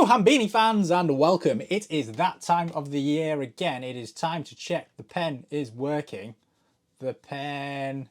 Hello Hambini fans and welcome. It is that time of the year again. It is time to check the pen is working. The pen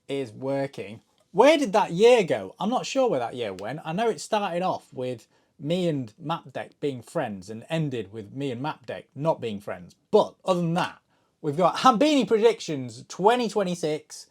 is working. Where did that year go? I'm not sure where that year went. I know it started off with me and Mapdeck being friends and ended with me and Mapdeck not being friends. But other than that, we've got Hambini Predictions 2026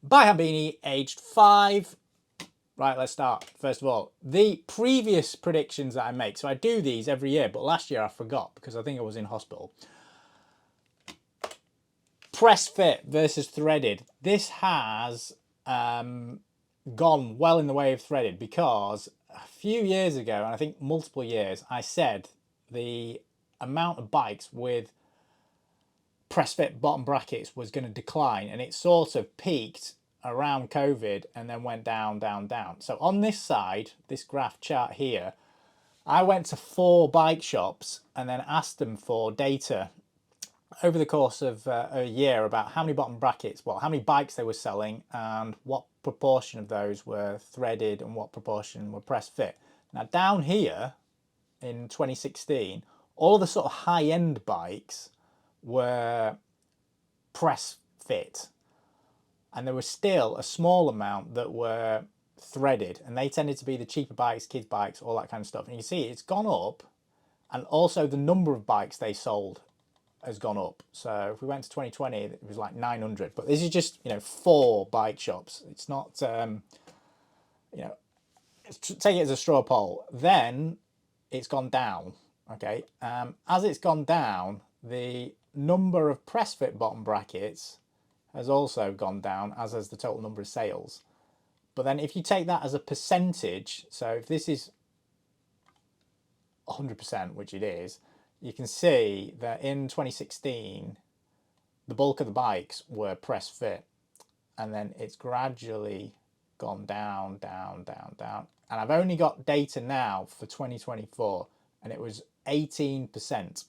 by Hambini, aged 5. Right, let's start. First of all, the previous predictions that I make. So I do these every year, but last year I forgot because I think I was in hospital. Press fit versus threaded. This has gone well in the way of threaded because a few years ago, and I think multiple years, I said the amount of bikes with press fit bottom brackets was going to decline, and it sort of peaked around COVID and then went down, down, down. So on this side, this graph chart here, I went to 4 bike shops and then asked them for data over the course of a year about how many bottom brackets, well, how many bikes they were selling and what proportion of those were threaded and what proportion were press fit. Now down here in 2016, all the sort of high-end bikes were press fit, and there was still a small amount that were threaded, and they tended to be the cheaper bikes, kids bikes, all that kind of stuff. And you see it's gone up, and also the number of bikes they sold has gone up. So if we went to 2020, it was like 900, but this is just, 4 bike shops. It's not, take it as a straw poll. Then it's gone down. Okay, as it's gone down, the number of press fit bottom brackets has also gone down, as has the total number of sales. But then if you take that as a percentage, so if this is 100%, which it is, you can see that in 2016, the bulk of the bikes were press fit, and then it's gradually gone down, down, down, down. And I've only got data now for 2024, and it was 18%.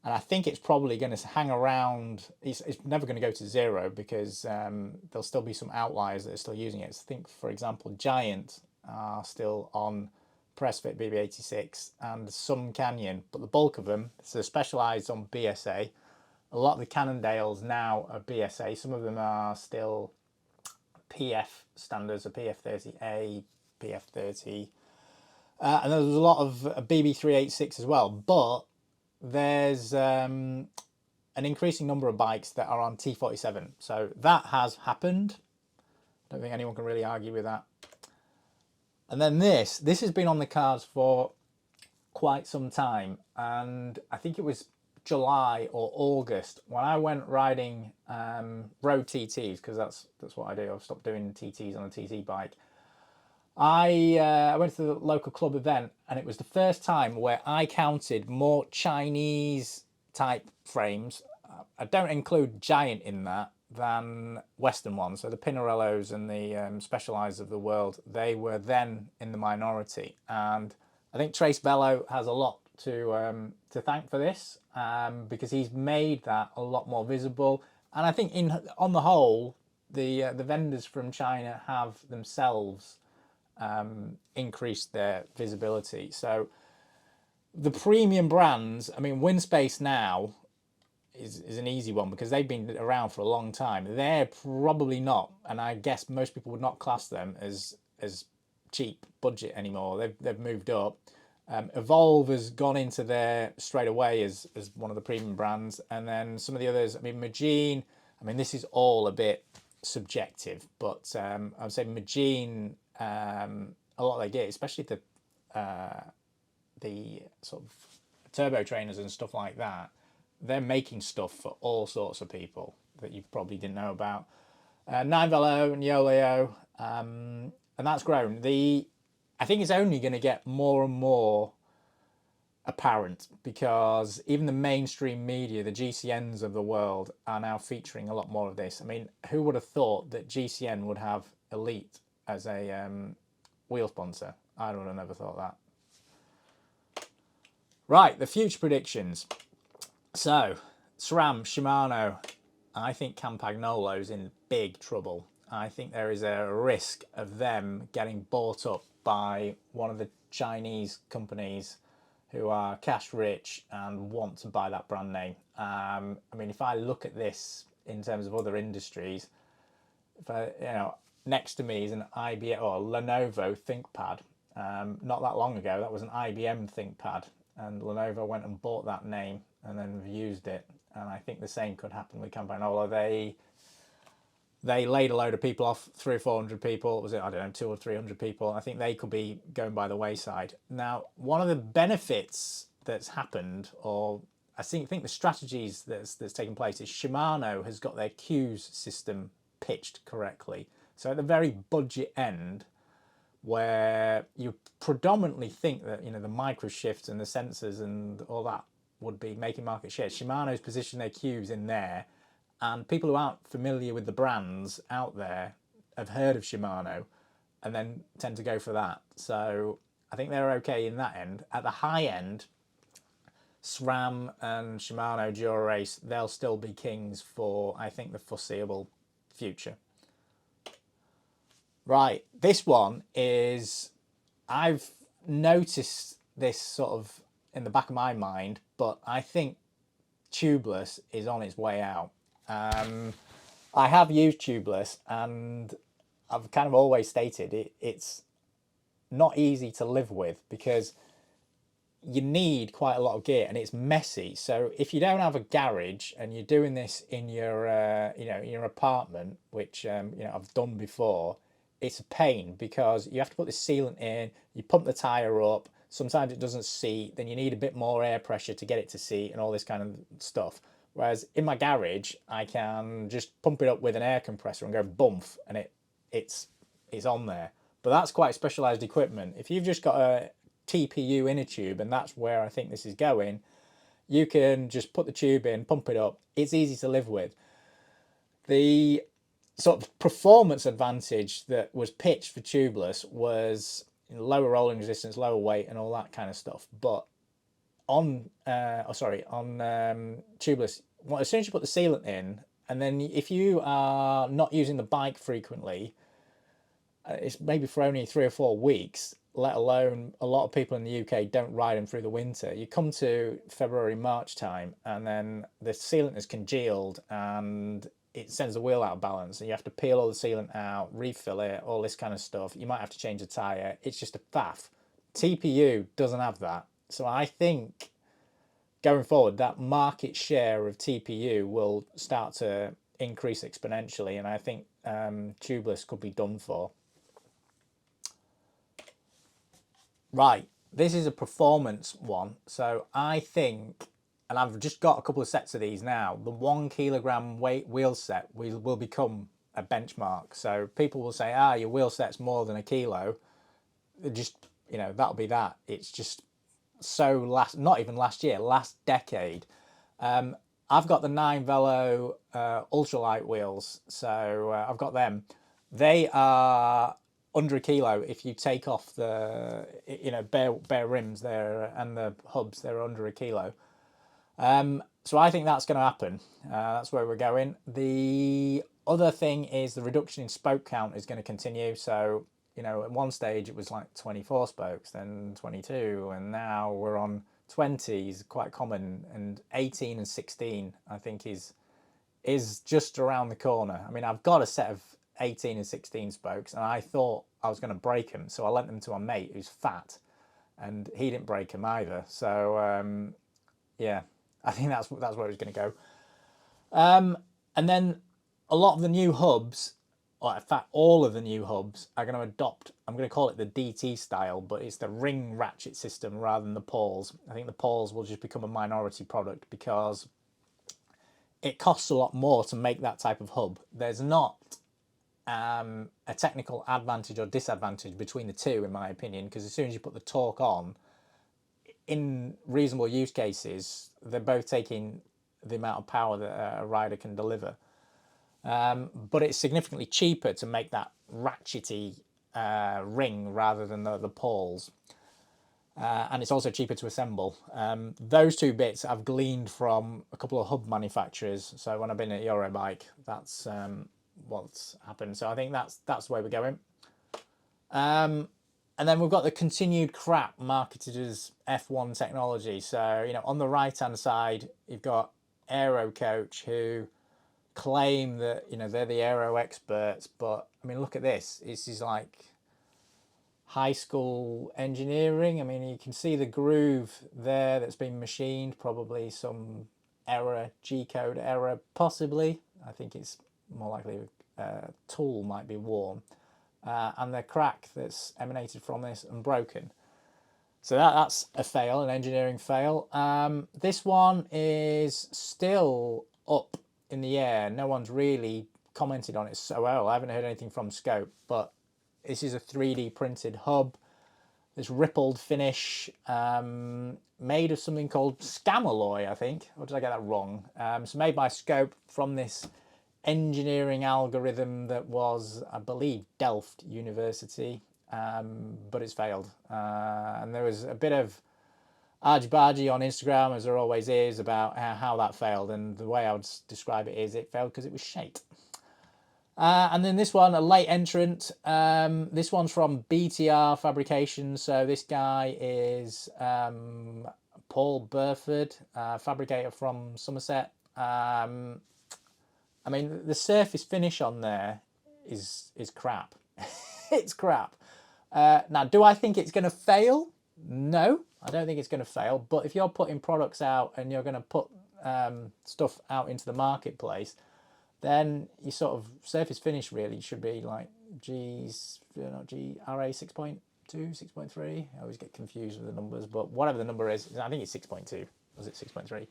And I think it's probably going to hang around. It's never going to go to 0 because there'll still be some outliers that are still using it. So I think, for example, Giant are still on press fit BB86 and some Canyon, but the bulk of them, so specialised on BSA. A lot of the Cannondales now are BSA. Some of them are still PF standards, a PF30A, PF30. And there's a lot of BB386 as well, but there's an increasing number of bikes that are on T47. So that has happened. I don't think anyone can really argue with that. And then this has been on the cards for quite some time. And I think it was July or August when I went riding road TTs, because that's what I do. I've stopped doing TTs on a TT bike. I went to the local club event, and it was the first time where I counted more Chinese type frames. I don't include Giant in that, than Western ones. So the Pinarellos and the Specialized of the world, they were then in the minority. And I think Trace Bello has a lot to thank for this, because he's made that a lot more visible. And I think on the whole, the vendors from China have themselves increased their visibility. So the premium brands, I mean, Winspace now is an easy one because they've been around for a long time. They're probably not, and I guess most people would not class them as cheap budget anymore. They've moved up. Evolve has gone into there straight away as one of the premium brands, and then some of the others. I mean, Magine. I mean, this is all a bit subjective, but I'd say Magine. A lot they get, especially the sort of turbo trainers and stuff like that, they're making stuff for all sorts of people that you probably didn't know about. 9Velo and Yoleo, and that's grown. I think it's only going to get more and more apparent because even the mainstream media, the GCNs of the world, are now featuring a lot more of this. I mean, who would have thought that GCN would have Elite as a wheel sponsor? I would have never thought that. Right, the future predictions. So, SRAM, Shimano, I think Campagnolo's in big trouble. I think there is a risk of them getting bought up by one of the Chinese companies who are cash rich and want to buy that brand name. I mean, if I look at this in terms of other industries, if I, next to me is an IBM or Lenovo ThinkPad. Not that long ago, that was an IBM ThinkPad, and Lenovo went and bought that name and then used it. And I think the same could happen with Campagnolo. They laid a load of people off, 300 or 400 people. Was it, I don't know, 200 or 300 people? I think they could be going by the wayside. Now, one of the benefits that's happened, or I think the strategies that's taken place, is Shimano has got their cues system pitched correctly. So at the very budget end, where you predominantly think that the micro shifts and the sensors and all that would be making market share, Shimano's positioned their cues in there, and people who aren't familiar with the brands out there have heard of Shimano and then tend to go for that. So I think they're okay in that end. At the high end, SRAM and Shimano Dura-Race, they'll still be kings for, I think, the foreseeable future. Right, this one is, I've noticed this sort of in the back of my mind, but I think Tubeless is on its way out. I have used Tubeless, and I've kind of always stated it's not easy to live with because you need quite a lot of gear and it's messy. So if you don't have a garage and you're doing this in your in your apartment, which I've done before, it's a pain because you have to put the sealant in, you pump the tire up, sometimes it doesn't seat, then you need a bit more air pressure to get it to seat and all this kind of stuff. Whereas in my garage, I can just pump it up with an air compressor and go bump, and it's on there. But that's quite specialised equipment. If you've just got a TPU inner tube, and that's where I think this is going, you can just put the tube in, pump it up. It's easy to live with. The sort of performance advantage that was pitched for Tubeless was lower rolling resistance, lower weight, and all that kind of stuff. But on Tubeless, well, as soon as you put the sealant in, and then if you are not using the bike frequently, it's maybe for only 3 or 4 weeks, let alone a lot of people in the UK don't ride them through the winter. You come to February, March time, and then the sealant is congealed and it sends the wheel out of balance, and you have to peel all the sealant out, refill it, all this kind of stuff. You might have to change the tyre. It's just a faff. TPU doesn't have that. So I think going forward, that market share of TPU will start to increase exponentially, and I think Tubeless could be done for. Right, this is a performance one. So I think, and I've just got a couple of sets of these now, the 1 kilogram weight wheel set will become a benchmark. So people will say, your wheel set's more than a kilo. Just, that'll be that. It's just so not even last year, last decade. I've got the 9 Velo ultralight wheels, so I've got them. They are under a kilo if you take off the bare rims there and the hubs. They're under a kilo. So I think that's going to happen. That's where we're going. The other thing is the reduction in spoke count is going to continue. So at one stage it was like 24 spokes, then 22, and now we're on 20 is quite common, and 18 and 16 I think is just around the corner. I mean, I've got a set of 18 and 16 spokes, and I thought I was going to break them, so I lent them to my mate who's fat, and he didn't break them either. So yeah, I think that's where it's going to go. And then a lot of the new hubs, or in fact all of the new hubs, are going to adopt, I'm going to call it the DT style, but it's the ring ratchet system rather than the pawls. I think the pawls will just become a minority product because it costs a lot more to make that type of hub. There's not a technical advantage or disadvantage between the two, in my opinion, because as soon as you put the torque on, in reasonable use cases, they're both taking the amount of power that a rider can deliver. But it's significantly cheaper to make that ratchety ring rather than the pawls. And it's also cheaper to assemble. Those two bits I've gleaned from a couple of hub manufacturers. So when I've been at Eurobike, that's what's happened. So I think that's the way we're going. And then we've got the continued crap marketed as F1 technology. So, you know, on the right-hand side, you've got Aero Coach, who claim that, you know, they're the aero experts. But, I mean, look at this. This is like high school engineering. I mean, you can see the groove there that's been machined, probably some error, G-code error, possibly. I think it's more likely a tool might be worn. And the crack that's emanated from this and broken. So that's a fail, an engineering fail. This one is still up in the air. No one's really commented on it so well. I haven't heard anything from Scope, but this is a 3D printed hub. This rippled finish, made of something called scamalloy, I think. Or did I get that wrong? So made by Scope from this engineering algorithm that was, I believe, Delft University, but it's failed. And there was a bit of argy-bargy on Instagram, as there always is, about how that failed. And the way I would describe it is it failed because it was shite. And then this one, a late entrant. This one's from BTR Fabrication. So this guy is Paul Burford, fabricator from Somerset. I mean, the surface finish on there is crap. It's crap. Now, do I think it's going to fail? No, I don't think it's going to fail. But if you're putting products out and you're going to put stuff out into the marketplace, then your sort of surface finish really should be like RA 6.2, 6.3. I always get confused with the numbers, but whatever the number is, I think it's 6.2. Was it 6.3?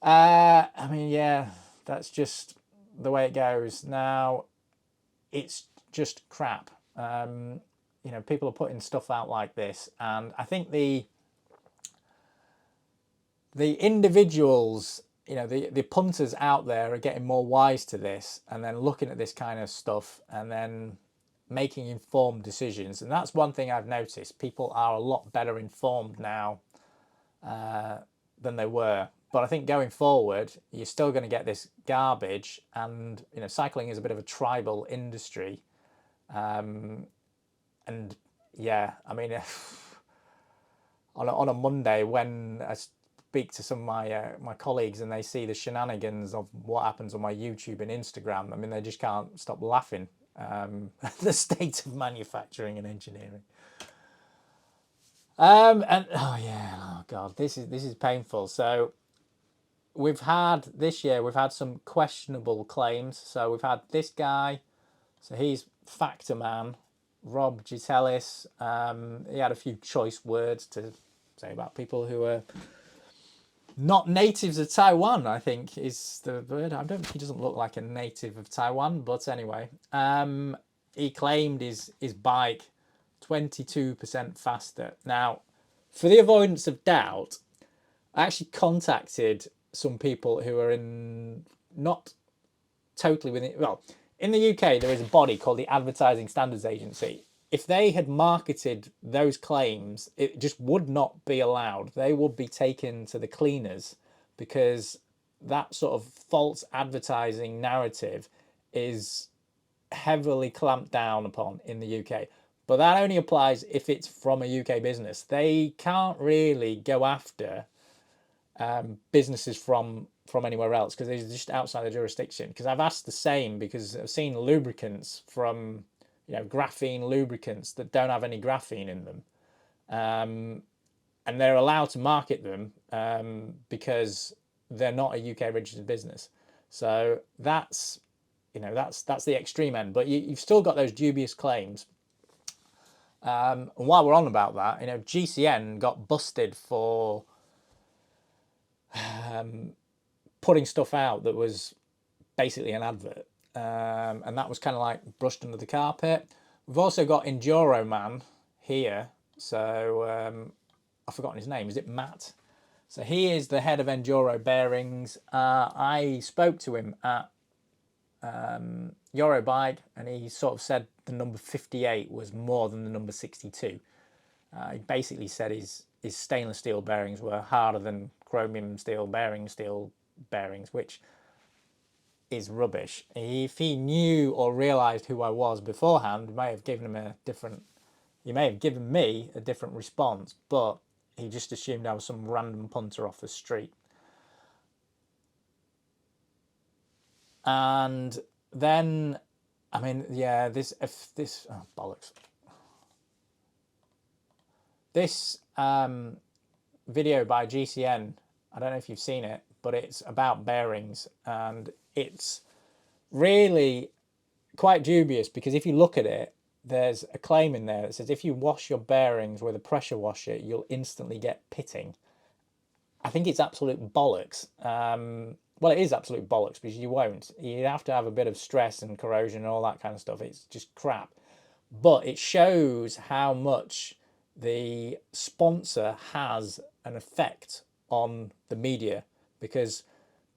I mean, yeah, that's just the way it goes. Now, it's just crap. You know, people are putting stuff out like this, and I think the individuals, you know, the punters out there are getting more wise to this, and then looking at this kind of stuff and then making informed decisions. And that's one thing I've noticed. People are a lot better informed now than they were. But I think going forward, you're still going to get this garbage. And, you know, cycling is a bit of a tribal industry. And yeah, I mean, on a Monday when I speak to some of my colleagues and they see the shenanigans of what happens on my YouTube and Instagram, I mean, they just can't stop laughing at the state of manufacturing and engineering. And oh yeah, oh god, this is painful. So we've had some questionable claims. So we've had this guy, so he's Factor Man, Rob Gitellis. He had a few choice words to say about people who are not natives of Taiwan, I think is the word. I don't. He doesn't look like a native of Taiwan, but anyway, he claimed his bike 22% faster. Now, for the avoidance of doubt, I actually contacted some people who are not totally within. Well, in the UK, there is a body called the Advertising Standards Agency. If they had marketed those claims, it just would not be allowed. They would be taken to the cleaners because that sort of false advertising narrative is heavily clamped down upon in the UK. But that only applies if it's from a UK business. They can't really go after businesses from anywhere else because they're just outside the jurisdiction. Because I've asked the same, because I've seen lubricants from, you know, graphene lubricants that don't have any graphene in them, and they're allowed to market them because they're not a UK registered business. So that's, you know, that's the extreme end. But you've still got those dubious claims. And while we're on about that, you know, GCN got busted for putting stuff out that was basically an advert, and that was kind of like brushed under the carpet. We've also got Enduro Man here, so I've forgotten his name. Is it Matt? So he is the head of Enduro Bearings. I spoke to him at Eurobike, and he sort of said the number 58 was more than the number 62. He basically said his stainless steel bearings were harder than chromium steel bearings, which is rubbish. If he knew or realised who I was beforehand, he may have given him a different. He may have given me a different response, but he just assumed I was some random punter off the street. And then, I mean, yeah, this oh, bollocks. This video by GCN, I don't know if you've seen it, but it's about bearings, and it's really quite dubious, because if you look at it, there's a claim in there that says if you wash your bearings with a pressure washer, you'll instantly get pitting. I think it's absolute bollocks. Well, it is absolute bollocks, because you won't. You have to have a bit of stress and corrosion and all that kind of stuff. It's just crap. But it shows how much the sponsor has an effect on the media, because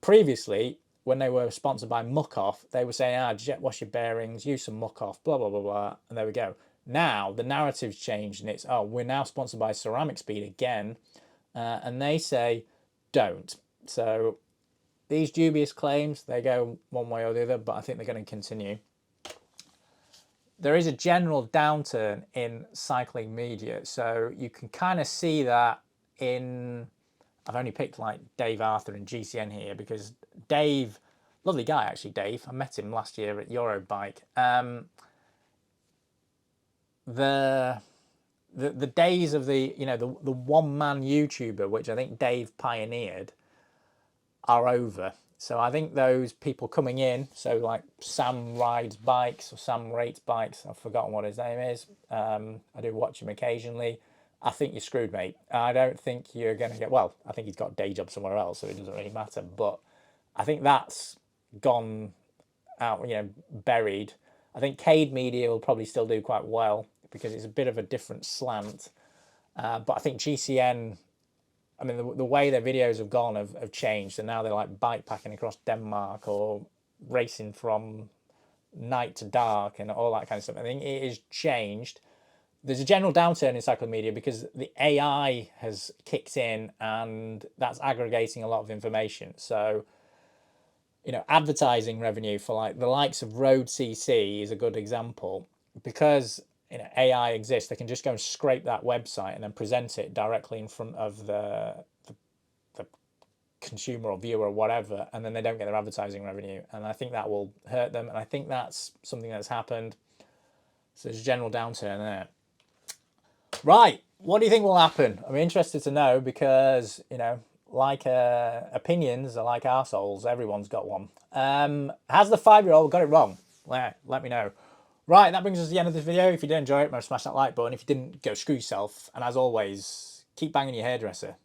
previously, when they were sponsored by Muck Off, they were saying, jet wash your bearings, use some Muck Off, blah, blah, blah, blah, and there we go. Now, the narrative's changed, and it's, we're now sponsored by Ceramic Speed again, and they say, don't. So these dubious claims, they go one way or the other, but I think they're going to continue. There is a general downturn in cycling media, so you can kind of see that in... I've only picked like Dave Arthur and GCN here, because Dave, lovely guy actually, Dave. I met him last year at Eurobike. The days of the one-man YouTuber, which I think Dave pioneered, are over. So I think those people coming in, so like Sam rides bikes or Sam rates bikes, I've forgotten what his name is. I do watch him occasionally. I think you're screwed, mate. I don't think you're going to get... Well, I think he's got a day job somewhere else, so it doesn't really matter. But I think that's gone out, buried. I think Cade Media will probably still do quite well, because it's a bit of a different slant. But I think GCN... I mean, the way their videos have gone have changed, and now they're like bike packing across Denmark or racing from night to dark and all that kind of stuff. I think it has changed. There's a general downturn in cycling media because the AI has kicked in, and that's aggregating a lot of information. So, advertising revenue for like the likes of Road CC is a good example, because AI exists. They can just go and scrape that website and then present it directly in front of the consumer or viewer or whatever, and then they don't get their advertising revenue. And I think that will hurt them, and I think that's something that's happened. So there's a general downturn there. Right, what do you think will happen? I'm interested to know, because, like opinions are like arseholes. Everyone's got one. Has the 5-year-old got it wrong? Let me know. Right, that brings us to the end of this video. If you did enjoy it, remember to smash that like button. If you didn't, go screw yourself. And as always, keep banging your hairdresser.